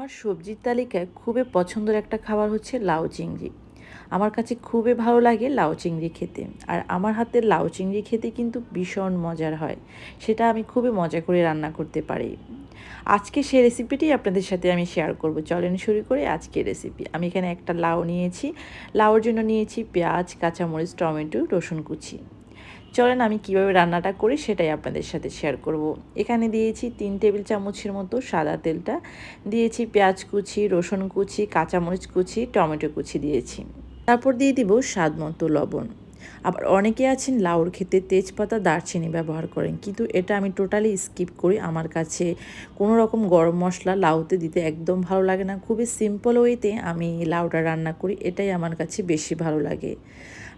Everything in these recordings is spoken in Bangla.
আমার সবজির তালিকায় খুবই পছন্দের একটা খাবার হচ্ছে লাউ চিংড়ি। আমার কাছে খুবই ভালো লাগে লাউ চিংড়ি খেতে। আর আমার হাতের লাউ চিংড়ি খেতে কিন্তু ভীষণ মজার হয়। সেটা আমি খুবই মজা করে রান্না করতে পারি। আজকে সেই রেসিপিটি আপনাদের সাথে আমি শেয়ার করব। চলেন শুরু করে আজকের রেসিপি। আমি এখানে একটা লাউ নিয়েছি। লাউর জন্য নিয়েছি পেঁয়াজ, কাঁচামরিচ, টমেটো, রসুন কুচি। চলেন আমি কিভাবে রান্নাটা করি সেটাই আপনাদের সাথে শেয়ার করব। এখানে দিয়েছি 3 টেবিল চামচের মতো সাদা তেলটা, দিয়েছি পেঁয়াজ কুচি, রসুন কুচি, কাঁচামরিচ কুচি, টমেটো কুচি দিয়েছি। তারপর দিয়ে দিব স্বাদ মতো লবণ। আবার অনেকে আছেন লাউর খেতে তেজপাতা, দারচিনি ব্যবহার করেন, কিন্তু এটা আমি টোটালি স্কিপ করি। আমার কাছে কোনো রকম গরম মশলা লাউতে দিতে একদম ভালো লাগে না। খুবই সিম্পল ওয়েতে আমি লাউটা রান্না করি, এটাই আমার কাছে বেশি ভালো লাগে।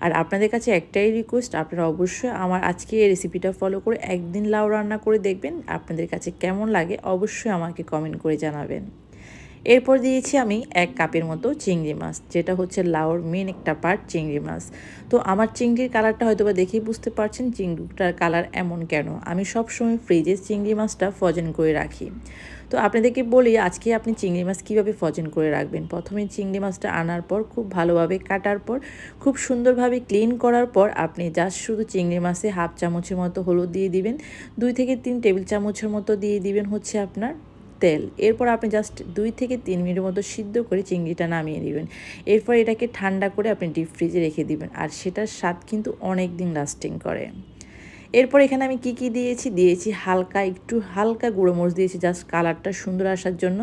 আর আপনাদের কাছে একটাই রিকোয়েস্ট, আপনারা অবশ্যই আমার আজকে এই রেসিপিটা ফলো করে একদিন লাউ রান্না করে দেখবেন। আপনাদের কাছে কেমন লাগে অবশ্যই আমাকে কমেন্ট করে জানাবেন। এরপর দিয়েছি আমি 1 কাপের মতো চিংড়ি মাছ, যেটা হচ্ছে লাউর মেন একটা পার্ট চিংড়ি মাছ। তো আমার চিংড়ির কালারটা হয়তো বা দেখেই বুঝতে পারছেন চিংড়িটার কালার এমন কেন। আমি সবসময় ফ্রিজে চিংড়ি মাছটা ফ্রোজেন করে রাখি। তো আপনাদেরকে বলি আজকে আপনি চিংড়ি মাছ কীভাবে ফ্রোজেন করে রাখবেন। প্রথমে চিংড়ি মাছটা আনার পর খুব ভালোভাবে কাটার পর খুব সুন্দরভাবে ক্লিন করার পর আপনি জাস্ট শুধু চিংড়ি মাছে হাফ চামচের মতো হলুদ দিয়ে দিবেন, 2 থেকে 3 টেবিল চামচের মতো দিয়ে দিবেন হচ্ছে আপনার তেল। এরপর আপনি জাস্ট 2 থেকে 3 মিনিটের মতো সিদ্ধ করে চিংড়িটা নামিয়ে নেবেন। এরপর এটাকে ঠান্ডা করে আপনি ডিপ ফ্রিজে রেখে দিবেন, আর সেটার স্বাদ কিন্তু অনেক দিন লাস্টিং করে। এরপর এখানে আমি কি দিয়েছি হালকা গুঁড়ো মরিচ দিয়েছি জাস্ট কালারটা সুন্দর আসার জন্য,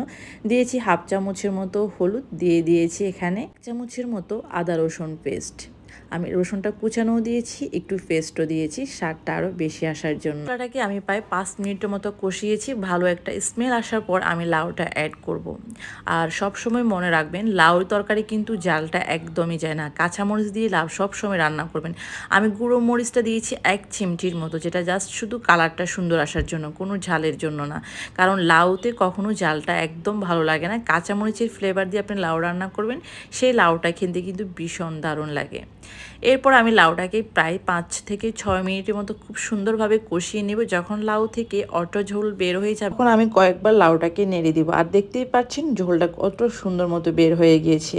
দিয়েছি হাফ চামচের মতো হলুদ, দিয়েছি এখানে 1 চামচের মতো আদা রসুন পেস্ট। আমি রসুনটা কুচানোও দিয়েছি, একটু পেস্টও দিয়েছি স্বাদটা আরও বেশি আসার জন্য। মশলাটাকে আমি প্রায় 5 মিনিটের মতো কষিয়েছি। ভালো একটা স্মেল আসার পর আমি লাউটা অ্যাড করব। আর সব সময় মনে রাখবেন লাউর তরকারি কিন্তু জালটা একদমই যায় না। কাঁচামরিচ দিয়ে লাউ সবসময় রান্না করবেন। আমি গুঁড়ো মরিচটা দিয়েছি 1 চিমটির মতো, যেটা জাস্ট শুধু কালারটা সুন্দর আসার জন্য, কোনো ঝালের জন্য না। কারণ লাউতে কখনো ঝালটা একদম ভালো লাগে না। কাঁচামরিচের ফ্লেভার দিয়ে আপনি লাউ রান্না করবেন, সেই লাউটা খেতে কিন্তু ভীষণ দারুণ লাগে। এরপর আমি লাউটাকে প্রায় 5 থেকে 6 মিনিটের মতো খুব সুন্দরভাবে কষিয়ে নেব। যখন লাউ থেকে অটো ঝোল বের হয়ে যাবে তখন আমি কয়েকবার লাউটাকে নেড়ে দিব। আর দেখতেই পাচ্ছেন ঝোলটা কত সুন্দর মতো বের হয়ে গিয়েছে।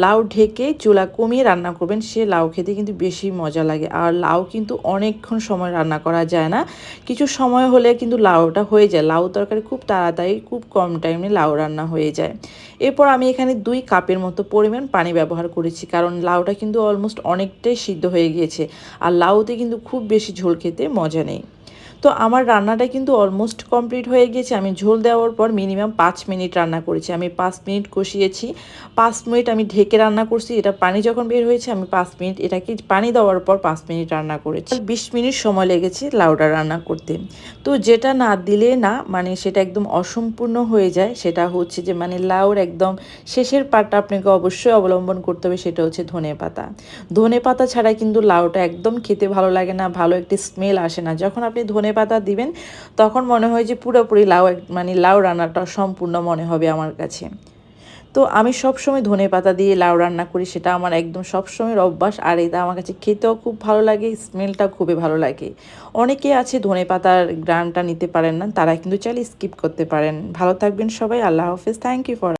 লাউ ঢেকে চুলা কমিয়ে রান্না করবেন, সে লাউ খেতে কিন্তু বেশি মজা লাগে। আর লাউ কিন্তু অনেকক্ষণ সময় রান্না করা যায় না, কিছু সময় হলে কিন্তু লাউটা হয়ে যায়। লাউ তরকারি খুব তাড়াতাড়ি খুব কম টাইমে লাউ রান্না হয়ে যায়। এরপর আমি এখানে 2 কাপের মতো পরিমাণ পানি ব্যবহার করেছি, কারণ লাউটা কিন্তু অলমোস্ট অনেকটাই সিদ্ধ হয়ে গিয়েছে। আর লাউতে কিন্তু খুব বেশি ঝোল খেতে মজা নেই। তো আমার রান্নাটা কিন্তু অলমোস্ট কমপ্লিট হয়ে গিয়েছে। আমি ঝোল দেওয়ার পর মিনিমাম 5 মিনিট রান্না করেছি। আমি 5 মিনিট কষিয়েছি, 5 মিনিট আমি ঢেকে রান্না করছি। এটা পানি যখন বের হয়েছে আমি 5 মিনিট এটাকে পানি দেওয়ার পর 5 মিনিট রান্না করেছি। 20 মিনিট সময় লেগেছে লাউটা রান্না করতে। তো যেটা না দিলে না মানে সেটা একদম অসম্পূর্ণ হয়ে যায়, সেটা হচ্ছে যে মানে লাউর একদম শেষের পার্টটা আপনাকে অবশ্যই অবলম্বন করতে হবে, সেটা হচ্ছে ধনেপাতা। ধনেপাতা ছাড়া কিন্তু লাউটা একদম খেতে ভালো লাগে না, ভালো একটি স্মেল আসে না। যখন আপনি ধনেপাতা দিবেন তখন মনে হয় যে পুরোপুরি মানে লাউ রান্নাটা সম্পূর্ণ মনে হবে আমার কাছে। তো আমি সবসময় ধনেপাতা দিয়ে লাউ রান্না করি, সেটা আমার একদম সবসময়ের অভ্যাস। আর এটা আমার কাছে খেতেও খুব ভালো লাগে, স্মেলটা খুবই ভালো লাগে। অনেকে আছে ধনেপাতার ঘ্রাণটা নিতে পারেন না, তারা কিন্তু চাইলে স্কিপ করতে পারেন। ভালো থাকবেন সবাই, আল্লাহ হাফেজ, থ্যাংক ইউ ফর